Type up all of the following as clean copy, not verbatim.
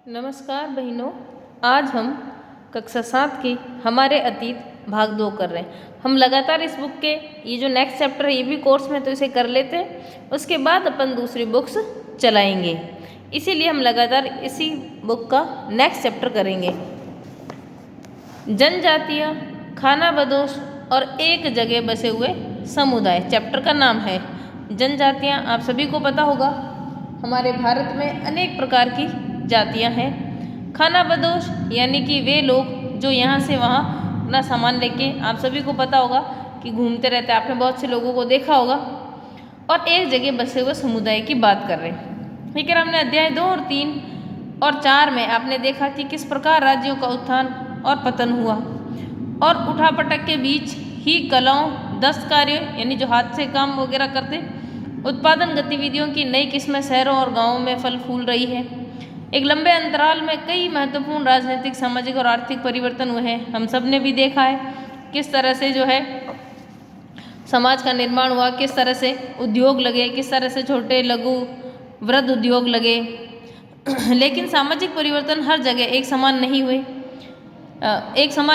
नमस्कार बहनों। आज हम कक्षा 7 की हमारे अतीत भाग 2 कर रहे हैं। हम लगातार इस बुक के ये जो नेक्स्ट चैप्टर है ये भी कोर्स में तो इसे कर लेते हैं, उसके बाद अपन दूसरी बुक्स चलाएंगे। इसीलिए हम लगातार इसी बुक का नेक्स्ट चैप्टर करेंगे। जनजातियाँ, खानाबदोश और एक जगह बसे हुए समुदाय चैप्टर का नाम है। जनजातियाँ आप सभी को पता होगा, हमारे भारत में अनेक प्रकार की जातियाँ हैं। खानाबदोश यानी कि वे लोग जो यहाँ से वहाँ अपना सामान लेके, आप सभी को पता होगा कि घूमते रहते हैं, आपने बहुत से लोगों को देखा होगा। और एक जगह बसे हुए समुदाय की बात कर रहे हैं। ठीक है, हमने अध्याय 2 और 3 और 4 में आपने देखा कि किस प्रकार राज्यों का उत्थान और पतन हुआ और उठापटक के बीच ही कलाओं, दस्तकार्य यानी जो हाथ से काम वगैरह करते, उत्पादन गतिविधियों की नई किस्में शहरों और गाँवों में फल फूल रही है। एक लंबे अंतराल में कई महत्वपूर्ण राजनीतिक, सामाजिक और आर्थिक परिवर्तन हुए हैं। हम सब ने भी देखा है किस तरह से जो है समाज का निर्माण हुआ, किस तरह से उद्योग लगे, किस तरह से छोटे लघु वृहद उद्योग लगे। लेकिन सामाजिक परिवर्तन हर जगह एक समान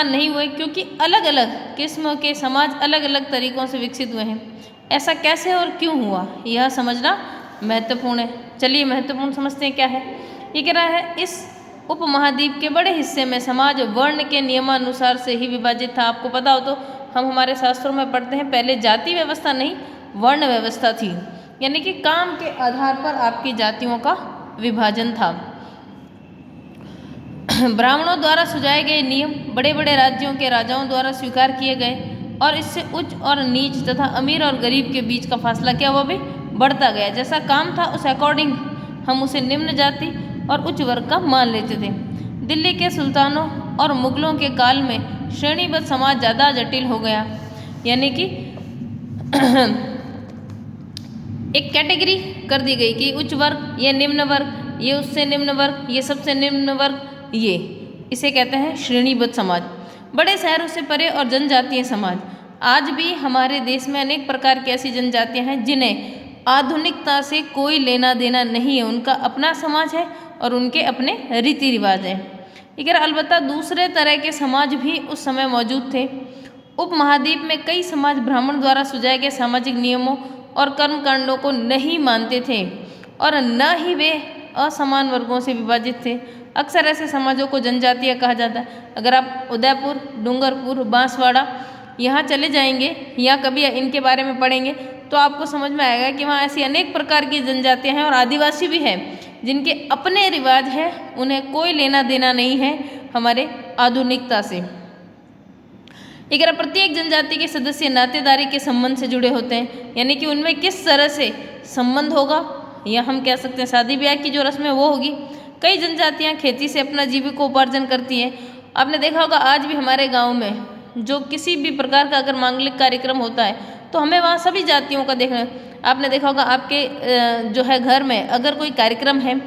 नहीं हुए, क्योंकि अलग अलग किस्म के समाज अलग अलग तरीकों से विकसित हुए हैं। ऐसा कैसे और क्यों हुआ, यह समझना महत्वपूर्ण है। चलिए महत्वपूर्ण समझते हैं क्या है। ये कह रहा है, इस उपमहाद्वीप के बड़े हिस्से में समाज वर्ण के नियमानुसार से ही विभाजित था। आपको पता हो तो हम हमारे शास्त्रों में पढ़ते हैं, पहले जाति व्यवस्था नहीं वर्ण व्यवस्था थी, यानी कि काम के आधार पर आपकी जातियों का विभाजन था। ब्राह्मणों द्वारा सुझाए गए नियम बड़े बड़े राज्यों के राजाओं द्वारा स्वीकार किए गए और इससे उच्च और नीच तथा अमीर और गरीब के बीच का फासला क्या हुआ भी बढ़ता गया। जैसा काम था उस अकॉर्डिंग हम उसे निम्न जाति और उच्च वर्ग का मान लेते थे। दिल्ली के सुल्तानों और मुगलों के काल में श्रेणीबद्ध समाज ज़्यादा जटिल हो गया, यानी कि एक कैटेगरी कर दी गई कि उच्च वर्ग, ये निम्न वर्ग, ये उससे निम्न वर्ग, ये सबसे निम्न वर्ग, ये इसे कहते हैं श्रेणीबद्ध समाज। बड़े शहरों से परे और जनजातीय समाज, आज भी हमारे देश में अनेक प्रकार की ऐसी जनजातियाँ हैं जिन्हें आधुनिकता से कोई लेना देना नहीं है। उनका अपना समाज है और उनके अपने रीति रिवाज हैं। लेकिन अलबत्ता दूसरे तरह के समाज भी उस समय मौजूद थे। उपमहाद्वीप में कई समाज ब्राह्मण द्वारा सुझाए गए सामाजिक नियमों और कर्मकांडों को नहीं मानते थे और न ही वे असमान वर्गों से विभाजित थे। अक्सर ऐसे समाजों को जनजातीय कहा जाता है। अगर आप उदयपुर, डूंगरपुर, बांसवाड़ा यहाँ चले जाएंगे या कभी इनके बारे में पढ़ेंगे तो आपको समझ में आएगा कि वहाँ ऐसी अनेक प्रकार की जनजातियाँ हैं और आदिवासी भी हैं जिनके अपने रिवाज हैं, उन्हें कोई लेना देना नहीं है हमारे आधुनिकता से। लेकिन प्रत्येक जनजाति के सदस्य नातेदारी के संबंध से जुड़े होते हैं, यानी कि उनमें किस तरह से संबंध होगा, या हम कह सकते हैं शादी ब्याह की जो रस्म है वो होगी। कई जनजातियाँ खेती से अपना जीविकोपार्जन करती हैं। आपने देखा होगा आज भी हमारे गाँव में जो किसी भी प्रकार का अगर मांगलिक कार्यक्रम होता है तो हमें वहाँ सभी जातियों का देखना। आपने देखा होगा आपके जो है घर में अगर कोई कार्यक्रम है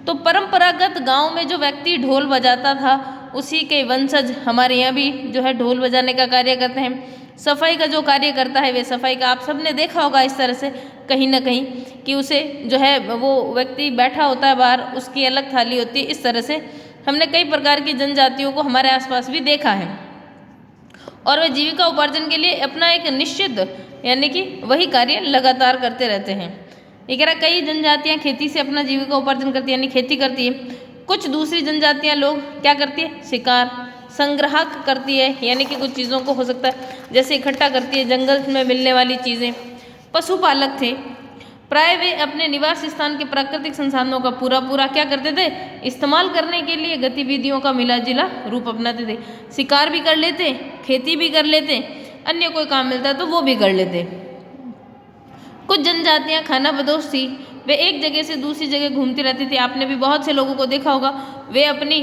तो परंपरागत गांव में जो व्यक्ति ढोल बजाता था उसी के वंशज हमारे यहाँ भी जो है ढोल बजाने का कार्य करते हैं। सफाई का जो कार्य करता है वे सफाई का, आप सबने देखा होगा इस तरह से कहीं ना कहीं कि उसे जो है वो व्यक्ति बैठा होता है बाहर, उसकी अलग थाली होती है। इस तरह से हमने कई प्रकार की जनजातियों को हमारे आसपास भी देखा है और वे जीविका उपार्जन के लिए अपना एक निश्चित यानी कि वही कार्य लगातार करते रहते हैं। ये कह रहा कई जनजातियाँ खेती से अपना जीविका उपार्जन करती है, यानी खेती करती है। कुछ दूसरी जनजातियाँ लोग क्या करती है, शिकार संग्राहक करती है, यानी कि कुछ चीज़ों को हो सकता है जैसे इकट्ठा करती है, जंगल में मिलने वाली चीज़ें। पशुपालक थे, प्राय वे अपने निवास स्थान के प्राकृतिक संसाधनों का पूरा क्या करते थे, इस्तेमाल करने के लिए गतिविधियों का मिला जिला रूप अपनाते थे। शिकार भी कर लेते, खेती भी कर लेते, अन्य कोई काम मिलता है तो वो भी कर लेते। कुछ जनजातियां खानाबदोश थी, वे एक जगह से दूसरी जगह घूमती रहती थी। आपने भी बहुत से लोगों को देखा होगा, वे अपनी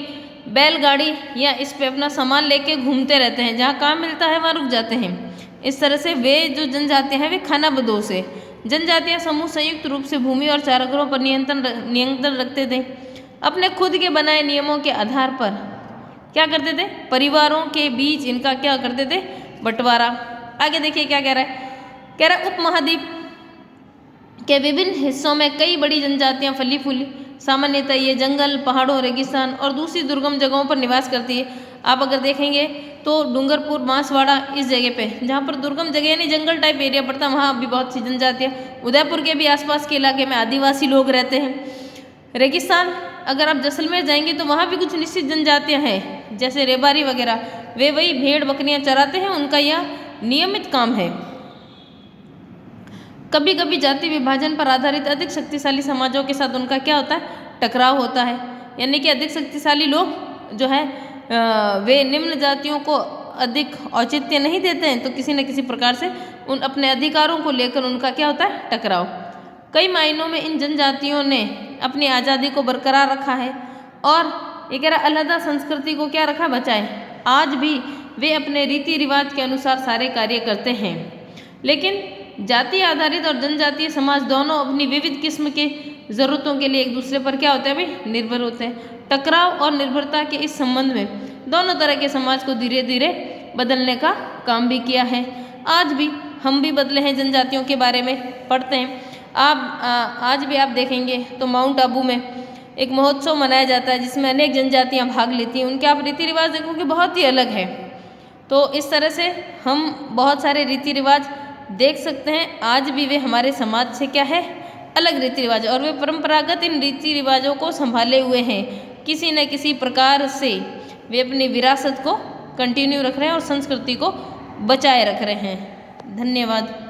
बैलगाड़ी या इस पे अपना सामान लेके घूमते रहते हैं, जहाँ काम मिलता है वहाँ रुक जाते हैं। इस तरह से वे जो जनजातियाँ हैं वे खानाबदोश है। जनजातियाँ समूह संयुक्त रूप से भूमि और चारागाहों पर नियंत्रण रखते थे। अपने खुद के बनाए नियमों के आधार पर क्या करते थे, परिवारों के बीच इनका क्या करते थे, बंटवारा। आगे देखिए क्या कह रहा है, कह रहा है उपमहाद्वीप के विभिन्न हिस्सों में कई बड़ी जनजातियां फली फूली सामान्यतः ये जंगल, पहाड़ों, रेगिस्तान और दूसरी दुर्गम जगहों पर निवास करती है। आप अगर देखेंगे तो डूंगरपुर, बांसवाड़ा इस जगह पे जहाँ पर दुर्गम जगह यानी जंगल टाइप एरिया पड़ता है, वहाँ भी बहुत सी जनजातियाँ। उदयपुर के भी आसपास के इलाके में आदिवासी लोग रहते हैं। रेगिस्तान अगर आप जैसलमेर जाएंगे तो वहाँ भी कुछ निश्चित जनजातियाँ हैं, जैसे रेबारी वगैरह, वे वही भेड़ बकरियाँ चराते हैं, उनका यह नियमित काम है। कभी कभी जाति विभाजन पर आधारित अधिक शक्तिशाली समाजों के साथ उनका क्या होता है, टकराव होता है। यानी कि अधिक शक्तिशाली लोग जो है वे निम्न जातियों को अधिक औचित्य नहीं देते हैं, तो किसी न किसी प्रकार से उन अपने अधिकारों को लेकर उनका क्या होता है, टकराव। कई मायनों में इन जनजातियों ने अपनी आज़ादी को बरकरार रखा है और ये कह रहा अलहदा संस्कृति को क्या रखा, बचाए। आज भी वे अपने रीति रिवाज के अनुसार सारे कार्य करते हैं। लेकिन जाति आधारित और जनजातीय समाज दोनों अपनी विविध किस्म के ज़रूरतों के लिए एक दूसरे पर क्या होते हैं भाई, निर्भर होते हैं। टकराव और निर्भरता के इस संबंध में दोनों तरह के समाज को धीरे धीरे बदलने का काम भी किया है। आज भी हम भी बदले हैं, जनजातियों के बारे में पढ़ते हैं। आज भी आप देखेंगे तो माउंट आबू में एक महोत्सव मनाया जाता है जिसमें अनेक जनजातियाँ भाग लेती हैं। उनके आप रीति रिवाज देखोगे बहुत ही अलग है। तो इस तरह से हम बहुत सारे रीति रिवाज देख सकते हैं। आज भी वे हमारे समाज से क्या है, अलग रीति रिवाज, और वे परंपरागत इन रीति रिवाजों को संभाले हुए हैं। किसी न किसी प्रकार से वे अपनी विरासत को कंटिन्यू रख रहे हैं और संस्कृति को बचाए रख रहे हैं। धन्यवाद।